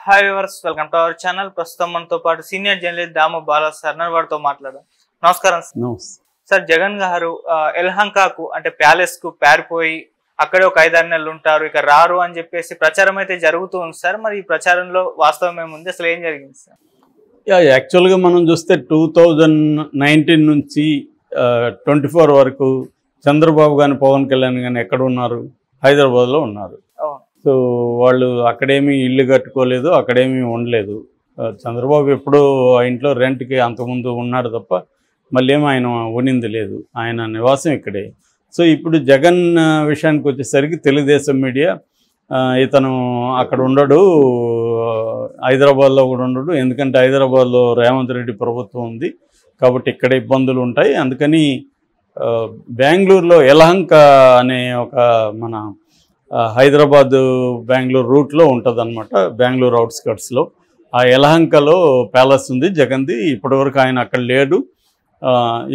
Hi viewers, welcome to our channel. ప్రస్తుతం మనతో పాటు సీనియర్ జర్నలిస్ట్ దాము బాలా సార్ వారితో మాట్లాడదాం. నమస్కారం సార్. జగన్ గారు ఎల్హంకాకు అంటే ప్యాలెస్ కు పారిపోయి అక్కడే ఒక 5-6 నెలలు ఉంటారు, ఇక రారు అని చెప్పేసి ప్రచారం అయితే జరుగుతూ ఉంది సార్. మరి ఈ ప్రచారంలో వాస్తవం ఏముంది, అసలు ఏం జరిగింది సార్? యాక్చువల్గా మనం చూస్తే 2019 నుంచి 24 వరకు చంద్రబాబు కానీ పవన్ కళ్యాణ్ కానీ ఎక్కడ ఉన్నారు? హైదరాబాద్లో ఉన్నారు. సో వాళ్ళు అక్కడేమీ ఇల్లు కట్టుకోలేదు, అక్కడేమీ ఉండలేదు. చంద్రబాబు ఎప్పుడూ ఆ ఇంట్లో రెంట్కి అంతకుముందు ఉన్నాడు తప్ప మళ్ళీ ఏమో ఆయన ఉనింది లేదు, ఆయన నివాసం ఇక్కడే. సో ఇప్పుడు జగన్ విషయానికి వచ్చేసరికి తెలుగుదేశం మీడియా ఇతను అక్కడ ఉండడు, హైదరాబాద్లో కూడా ఉండడు, ఎందుకంటే హైదరాబాద్లో రేవంత్ రెడ్డి ప్రభుత్వం ఉంది కాబట్టి ఇక్కడ ఇబ్బందులు ఉంటాయి, అందుకని బెంగళూరులో యలహంక అనే ఒక మన హైదరాబాద్ బెంగళూరు రూట్లో ఉంటుంది అనమాట, బెంగళూరు అవుట్స్కట్స్లో. ఆ యలహంకలో ప్యాలెస్ ఉంది జగన్ది. ఇప్పటివరకు ఆయన అక్కడ లేడు,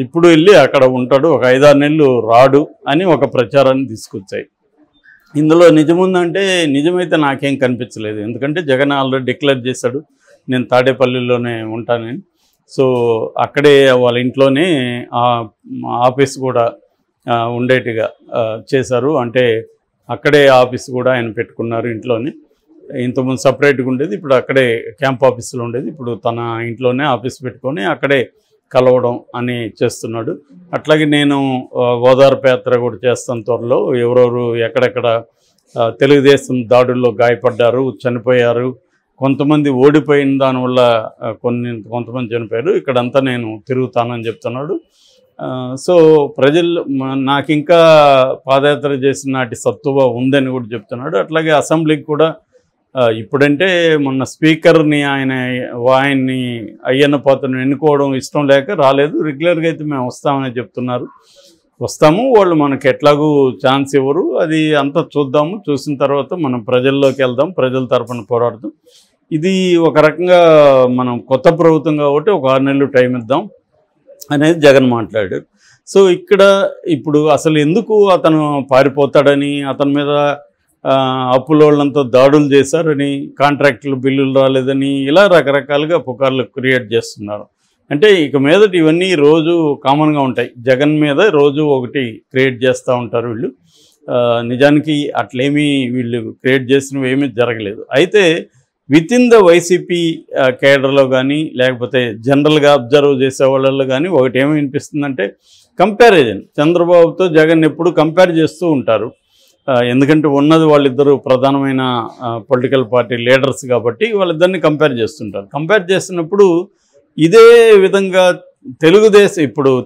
ఇప్పుడు వెళ్ళి అక్కడ ఉంటాడు, ఒక 5-6 నెలలు రాడు అని ఒక ప్రచారాన్ని తీసుకొచ్చాయి. ఇందులో నిజముందంటే నిజమైతే నాకేం కనిపించలేదు, ఎందుకంటే జగన్ ఆల్రెడీ డిక్లేర్ చేశాడు నేను తాడేపల్లిలోనే ఉంటానని. సో అక్కడే వాళ్ళ ఇంట్లోనే ఆఫీస్ కూడా ఉండేట్టుగా చేశారు, అంటే అక్కడే ఆఫీస్ కూడా ఆయన పెట్టుకున్నారు ఇంట్లోనే. ఇంతకుముందు సపరేట్గా ఉండేది, ఇప్పుడు అక్కడే క్యాంప్ ఆఫీసులో ఉండేది, ఇప్పుడు తన ఇంట్లోనే ఆఫీస్ పెట్టుకొని అక్కడే కలవడం అని చేస్తున్నాడు. అట్లాగే నేను ఓదార్పు యాత్ర కూడా చేస్తాను త్వరలో. ఎవరెవరు ఎక్కడెక్కడ తెలుగుదేశం దాడుల్లో గాయపడ్డారు, చనిపోయారు, కొంతమంది ఓడిపోయిన దానివల్ల కొంతమంది చనిపోయారు, ఇక్కడంతా నేను తిరుగుతానని చెప్తున్నాడు. సో ప్రజలు నాకు ఇంకా పాదయాత్ర చేసిన నాటి సత్తువ ఉందని కూడా చెప్తున్నాడు. అట్లాగే అసెంబ్లీకి కూడా ఇప్పుడంటే మొన్న స్పీకర్ని ఆయన్ని అయ్యన్న పాత్రను ఎన్నుకోవడం ఇష్టం లేక రాలేదు, రెగ్యులర్గా అయితే మేము వస్తామని చెప్తున్నారు. వస్తాము, వాళ్ళు మనకి ఎట్లాగూ ఛాన్స్ ఇవ్వరు, అది అంతా చూద్దాము, చూసిన తర్వాత మనం ప్రజల్లోకి వెళ్దాం, ప్రజల తరఫున పోరాడదాం. ఇది ఒక రకంగా మనం కొత్త ప్రభుత్వం కాబట్టి ఒక 6 నెలలు టైం ఇద్దాం అనేది జగన్ మాట్లాడాడు. సో ఇక్కడ ఇప్పుడు అసలు ఎందుకు అతను పారిపోతాడని, అతని మీద అప్పులోళ్ళంతా దాడులు చేశారని, కాంట్రాక్టులు బిల్లులు రాలేదని, ఇలా రకరకాలుగా పుకార్లు క్రియేట్ చేస్తున్నారు. అంటే ఇక మీదట ఇవన్నీ రోజు కామన్గా ఉంటాయి, జగన్ మీద రోజు ఒకటి క్రియేట్ చేస్తూ ఉంటారు వీళ్ళు. నిజానికి అట్లేమీ వీళ్ళు క్రియేట్ చేసినవి ఏమీ జరగలేదు. అయితే విత్ ఇన్ ద వైసీపీ కేడర్లో కానీ లేకపోతే జనరల్గా అబ్జర్వ్ చేసే వాళ్ళల్లో కానీ ఒకటి ఏమి వినిపిస్తుందంటే కంపారిజన్. చంద్రబాబుతో జగన్ ఎప్పుడు కంపేర్ చేస్తూ ఉంటారు, ఎందుకంటే ఉన్నది వాళ్ళిద్దరూ ప్రధానమైన పొలిటికల్ పార్టీ లీడర్స్ కాబట్టి వాళ్ళిద్దరిని కంపేర్ చేస్తుంటారు. కంపేర్ చేస్తున్నప్పుడు ఇదే విధంగా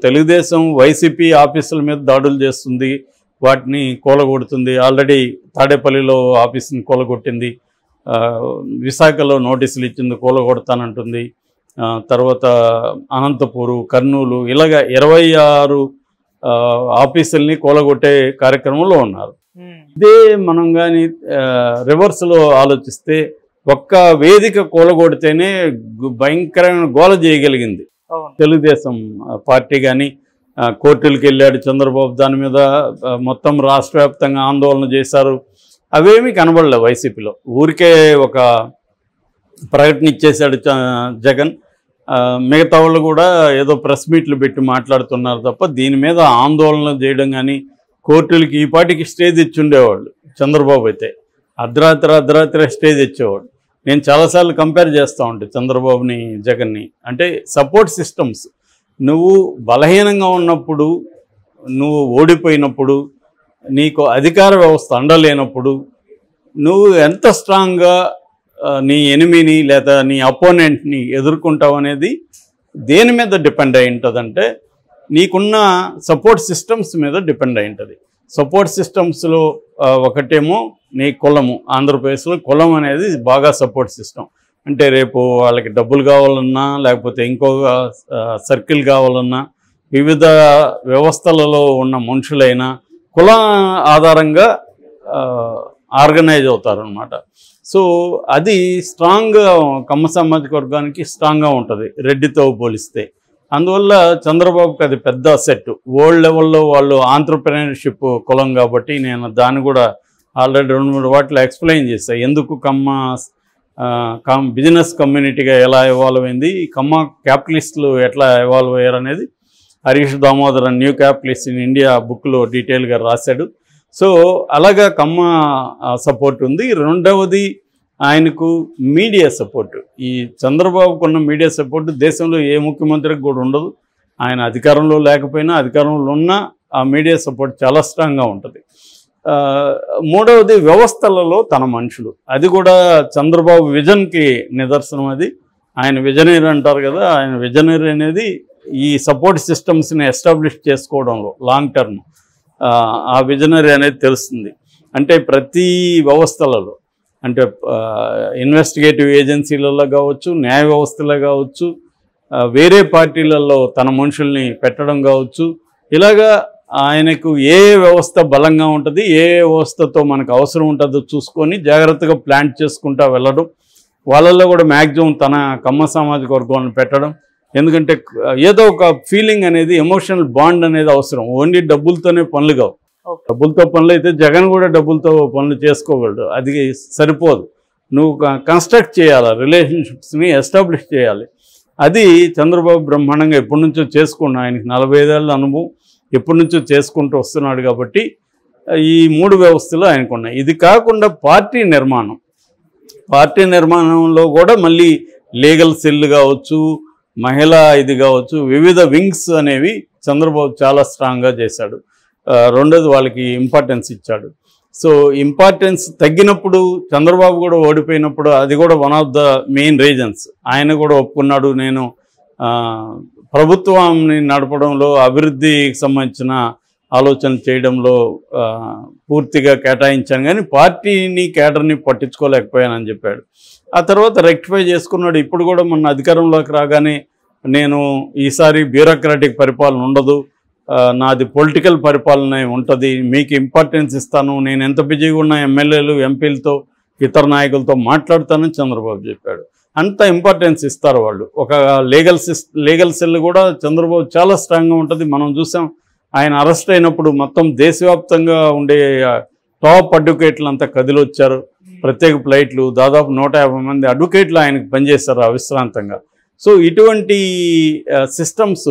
తెలుగుదేశం వైసీపీ ఆఫీసుల మీద దాడులు చేస్తుంది, వాటిని కూలగొడుతుంది. ఆల్రెడీ తాడేపల్లిలో ఆఫీసుని కూలగొట్టింది, విశాఖలో నోటీసులు ఇచ్చింది, కూలగొడతానంటుంది. తర్వాత అనంతపూరు, కర్నూలు, ఇలాగ 26 ఆఫీసుల్ని కూలగొట్టే కార్యక్రమంలో ఉన్నారు. ఇదే మనం కానీ రివర్స్లో ఆలోచిస్తే ఒక్క వేదిక కూలగొడితేనే భయంకరమైన గోల చేయగలిగింది తెలుగుదేశం పార్టీ. కానీ కోర్టులకు వెళ్ళాడు చంద్రబాబు, దాని మీద మొత్తం రాష్ట్ర వ్యాప్తంగా ఆందోళన చేశారు, అవేమీ కనబడలేవు వైసీపీలో. ఊరికే ఒక ప్రకటన ఇచ్చేశాడు జగన్, మిగతా వాళ్ళు కూడా ఏదో ప్రెస్ మీట్లు పెట్టి మాట్లాడుతున్నారు తప్ప దీని మీద ఆందోళన చేయడం కానీ, కోర్టులకి ఈ పార్టీకి స్టేజ్ ఇచ్చి ఉండేవాళ్ళు. చంద్రబాబు అయితే అర్ధరాత్రి స్టేజ్ ఇచ్చేవాడు. నేను చాలాసార్లు కంపేర్ చేస్తూ ఉంటాను చంద్రబాబుని జగన్ని. అంటే సపోర్ట్ సిస్టమ్స్, నువ్వు బలహీనంగా ఉన్నప్పుడు, నువ్వు ఓడిపోయినప్పుడు, నీకు అధికార వ్యవస్థ అండలేనప్పుడు నువ్వు ఎంత స్ట్రాంగ్గా నీ ఎనిమిని లేదా నీ అపోనెంట్ని ఎదుర్కొంటావు అనేది దేని మీద డిపెండ్ అయి ఉంటుందంటే నీకున్న సపోర్ట్ సిస్టమ్స్ మీద డిపెండ్ అయి ఉంటుంది. సపోర్ట్ సిస్టమ్స్లో ఒకటేమో నీ కులము. ఆంధ్రప్రదేశ్లో కులం అనేది బాగా సపోర్ట్ సిస్టమ్. అంటే రేపు వాళ్ళకి డబ్బులు కావాలన్నా లేకపోతే ఇంకొక సర్కిల్ కావాలన్నా వివిధ వ్యవస్థలలో ఉన్న మనుషులైనా కుల ఆధారంగా ఆర్గనైజ్ అవుతారనమాట. సో అది స్ట్రాంగ్గా కమ్మ సామాజిక వర్గానికి స్ట్రాంగ్గా ఉంటుంది రెడ్డితో పోలిస్తే. అందువల్ల చంద్రబాబుకి అది పెద్ద సెట్. వరల్డ్ లెవెల్లో వాళ్ళు ఆంట్రప్రెనర్షిప్ కులం కాబట్టి నేను దాన్ని కూడా ఆల్రెడీ 2-3 వాటిలో ఎక్స్ప్లెయిన్ చేశాను, ఎందుకు కమ్మ బిజినెస్ కమ్యూనిటీగా ఎలా ఎవాల్వ్ అయింది, కమ్మ క్యాపిటలిస్టులు ఎట్లా ఎవాల్వ్ అయ్యారు అనేది Harish Damodaran new capitalist in India బుక్లో డీటెయిల్గా రాశాడు. సో అలాగా కమ్మ సపోర్ట్ ఉంది. రెండవది ఆయనకు మీడియా సపోర్టు. ఈ చంద్రబాబుకున్న మీడియా సపోర్టు దేశంలో ఏ ముఖ్యమంత్రికి కూడా ఉండదు. ఆయన అధికారంలో లేకపోయినా, అధికారంలో ఉన్నా ఆ మీడియా సపోర్ట్ చాలా స్ట్రాంగ్గా ఉంటుంది. మూడవది వ్యవస్థలలో తన మనుషులు. అది కూడా చంద్రబాబు విజన్కి నిదర్శనం. అది ఆయన విజనరీ అంటారు కదా, ఆయన విజనరీ అనేది ఈ సపోర్ట్ సిస్టమ్స్ని ఎస్టాబ్లిష్ చేసుకోవడంలో లాంగ్ టర్మ్ ఆ విజనరీ అనేది తెలుస్తుంది. అంటే ప్రతి వ్యవస్థలలో, అంటే ఇన్వెస్టిగేటివ్ ఏజెన్సీలలో కావచ్చు, న్యాయ వ్యవస్థలో కావచ్చు, వేరే పార్టీలలో తన మనుషుల్ని పెట్టడం కావచ్చు, ఇలాగా ఆయనకు ఏ వ్యవస్థ బలంగా ఉంటుంది, ఏ వ్యవస్థతో మనకు అవసరం ఉంటుందో చూసుకొని జాగ్రత్తగా ప్లాన్ చేసుకుంటూ వెళ్ళడం. వాళ్ళల్లో కూడా మ్యాక్సిమం తన కమ్మ సామాజిక వర్గాలను పెట్టడం. ఎందుకంటే ఏదో ఒక ఫీలింగ్ అనేది, ఎమోషనల్ బాండ్ అనేది అవసరం. ఓన్లీ డబ్బులతోనే పనులు కావు. డబ్బులతో పనులు అయితే జగన్ కూడా డబ్బులతో పనులు చేసుకోగలడు, అది సరిపోదు. నువ్వు కన్స్ట్రక్ట్ చేయాలి, రిలేషన్షిప్స్ని ఎస్టాబ్లిష్ చేయాలి. అది చంద్రబాబు బ్రహ్మాండంగా ఎప్పటి నుంచో చేసుకున్నాడు. ఆయనకి 45 ఏళ్ళ అనుభవం, ఎప్పటి నుంచో చేసుకుంటూ వస్తున్నాడు. కాబట్టి ఈ 3 వ్యవస్థలు ఆయనకున్నాయి. ఇది కాకుండా పార్టీ నిర్మాణంలో కూడా మళ్ళీ లీగల్ సెల్ కావచ్చు, మహిళా ఇది కావచ్చు, వివిధ వింగ్స్ అనేవి చంద్రబాబు చాలా స్ట్రాంగ్గా చేశాడు. రెండోది వాళ్ళకి ఇంపార్టెన్స్ ఇచ్చాడు. సో ఇంపార్టెన్స్ తగ్గినప్పుడు, చంద్రబాబు కూడా ఓడిపోయినప్పుడు, అది కూడా one of the main reasons. ఆయన కూడా ఒప్పుకున్నాడు, నేను ప్రభుత్వాన్ని నడపడంలో, అభివృద్ధికి సంబంధించిన ఆలోచన చేయడంలో పూర్తిగా కేటాయించాను, కానీ పార్టీని కేడర్ని పట్టించుకోలేకపోయానని చెప్పాడు. ఆ తర్వాత రెక్టిఫై చేసుకున్నాడు. ఇప్పుడు కూడా మొన్న అధికారంలోకి రాగానే నేను ఈసారి బ్యూరోక్రాటిక్ పరిపాలన ఉండదు, నాది పొలిటికల్ పరిపాలన ఉంటుంది, మీకు ఇంపార్టెన్స్ ఇస్తాను, నేను ఎంత బిజీగా ఉన్న ఎమ్మెల్యేలు ఎంపీలతో ఇతర నాయకులతో మాట్లాడతానని చంద్రబాబు చెప్పాడు. అంత ఇంపార్టెన్స్ ఇస్తారు వాళ్ళు. ఒక లీగల్ సెల్ కూడా చంద్రబాబు చాలా స్ట్రాంగ్గా ఉంటుంది. మనం చూసాం, ఆయన అరెస్ట్ అయినప్పుడు మొత్తం దేశవ్యాప్తంగా ఉండే టాప్ అడ్వకేట్లు అంతా కదిలొచ్చారు. ప్రత్యేక ఫ్లైట్లు, దాదాపు 150 మంది అడ్వకేట్లు ఆయనకు పనిచేస్తారు అవిశ్రాంతంగా. సో ఇటువంటి సిస్టమ్స్,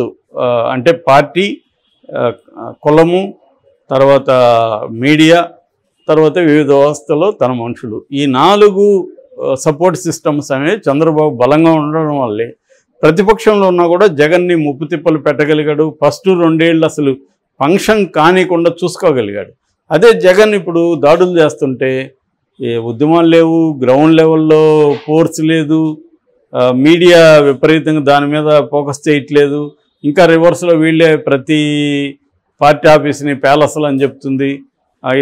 అంటే పార్టీ, కులము, తర్వాత మీడియా, తర్వాత వివిధ వ్యవస్థలో తన మనుషులు, ఈ 4 సపోర్ట్ సిస్టమ్స్ అనేవి చంద్రబాబు బలంగా ఉండడం వల్లే ప్రతిపక్షంలో ఉన్నా కూడా జగన్ని ముప్పు తిప్పలు పెట్టగలిగాడు. ఫస్ట్ 2 ఏళ్ళు అసలు ఫంక్షన్ కానికుండా చూసుకోగలిగాడు. అదే జగన్ ఇప్పుడు దాడులు చేస్తుంటే ఏ ఉద్యమాలు లేవు, గ్రౌండ్ లెవెల్లో ఫోర్స్ లేదు, మీడియా విపరీతంగా దాని మీద ఫోకస్ చేయట్లేదు. ఇంకా రివర్స్లో వీళ్ళే ప్రతి పార్టీ ఆఫీస్ని ప్యాలెస్లు అని చెప్తుంది,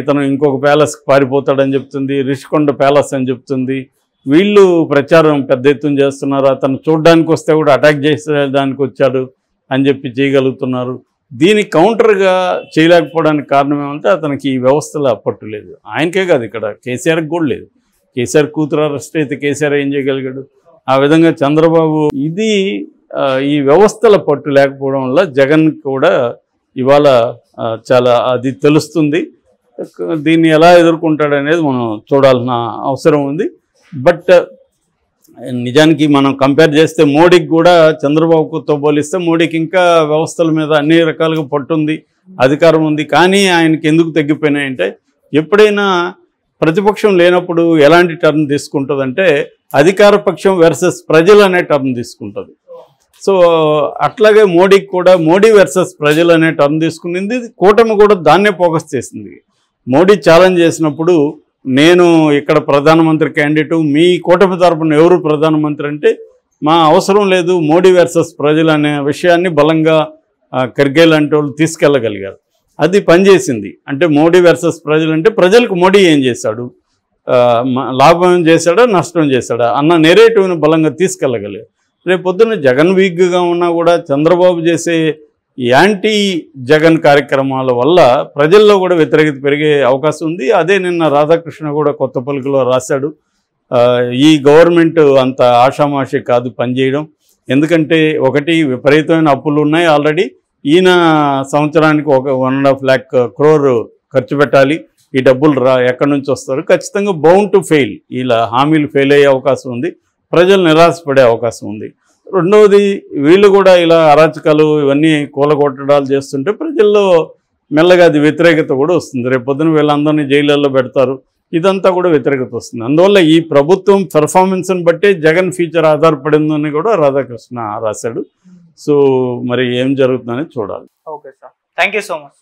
ఇతను ఇంకొక ప్యాలెస్కి పారిపోతాడని చెప్తుంది, రిషికొండ ప్యాలెస్ అని చెప్తుంది. వీళ్ళు ప్రచారం పెద్ద ఎత్తున చేస్తున్నారు. అతను చూడడానికి వస్తే కూడా అటాక్ చేసేదానికి వచ్చాడు అని చెప్పి చేయగలుగుతున్నారు. దీనికి కౌంటర్గా చేయలేకపోవడానికి కారణం ఏమంటే అతనికి ఈ వ్యవస్థలో పట్టు లేదు. ఆయనకే కాదు, ఇక్కడ కేసీఆర్కి కూడా లేదు. కేసీఆర్ కూతురు అరెస్ట్ అయితే కేసీఆర్ ఏం చేయగలిగాడు? ఆ విధంగా చంద్రబాబు ఇది ఈ వ్యవస్థల పట్టు లేకపోవడం వల్ల జగన్ కూడా ఇవాళ చాలా అది తెలుస్తుంది. దీన్ని ఎలా ఎదుర్కొంటాడనేది మనం చూడాల్సిన అవసరం ఉంది. బట్ నిజానికి మనం కంపేర్ చేస్తే మోడీకి కూడా చంద్రబాబుతో పోలిస్తే మోడీకి ఇంకా వ్యవస్థల మీద అన్ని రకాలుగా పట్టుంది, అధికారం ఉంది. కానీ ఆయనకి ఎందుకు తగ్గిపోయినాయంటే, ఎప్పుడైనా ప్రతిపక్షం లేనప్పుడు ఎలాంటి టర్న్ తీసుకుంటుందంటే అధికార పక్షం వర్సెస్ ప్రజలు అనే టర్న్ తీసుకుంటుంది. సో అట్లాగే మోడీకి కూడా మోడీ వర్సెస్ ప్రజలు అనే టర్న్ తీసుకునింది. కూటమి కూడా దాన్నే ఫోకస్ చేసింది. మోడీ ఛాలెంజ్ చేసినప్పుడు నేను ఇక్కడ ప్రధానమంత్రి క్యాండిడేటు, మీ కూటమి తరపున ఎవరు ప్రధానమంత్రి అంటే మా అవసరం లేదు, మోడీ వర్సెస్ ప్రజలు అనే విషయాన్ని బలంగా ఖర్గే లాంటి వాళ్ళు తీసుకెళ్ళగలిగారు. అది పనిచేసింది. అంటే మోడీ వర్సెస్ ప్రజలు అంటే ప్రజలకు మోడీ ఏం చేశాడు, లాభం చేశాడా నష్టం చేశాడా అన్న నెరేటివ్ని బలంగా తీసుకెళ్ళగలిగారు. రేపొద్దున జగన్ వీక్గా ఉన్నా కూడా చంద్రబాబు చేసే యాంటీ జగన్ కార్యక్రమాల వల్ల ప్రజల్లో కూడా వ్యతిరేకత పెరిగే అవకాశం ఉంది. అదే నిన్న రాధాకృష్ణ కూడా కొత్త పలుకులో రాశాడు, ఈ గవర్నమెంట్ అంత ఆషామాషి కాదు పనిచేయడం. ఎందుకంటే ఒకటి విపరీతమైన అప్పులు ఉన్నాయి ఆల్రెడీ. ఈయన సంవత్సరానికి 1.5 lakh crore ఖర్చు పెట్టాలి. ఈ డబ్బులు ఎక్కడి నుంచి వస్తారు, ఖచ్చితంగా బౌండ్ టు ఫెయిల్. ఇలా హామీలు ఫెయిల్ అయ్యే అవకాశం ఉంది, ప్రజలు నిరాశపడే అవకాశం ఉంది. రెండవది, వీళ్ళు కూడా ఇలా అరాచకాలు ఇవన్నీ కూలగొట్టడాలు చేస్తుంటే ప్రజల్లో మెల్లగా అది వ్యతిరేకత కూడా వస్తుంది. రేపు పొద్దున వీళ్ళందరినీ జైళ్ళల్లో పెడతారు, ఇదంతా కూడా వ్యతిరేకత వస్తుంది. అందువల్ల ఈ ప్రభుత్వం పెర్ఫార్మెన్స్ని బట్టే జగన్ ఫ్యూచర్ ఆధారపడిందని కూడా రాధాకృష్ణ రాశాడు. సో మరి ఏం జరుగుతుందని చూడాలి. Okay sir, thank you so much.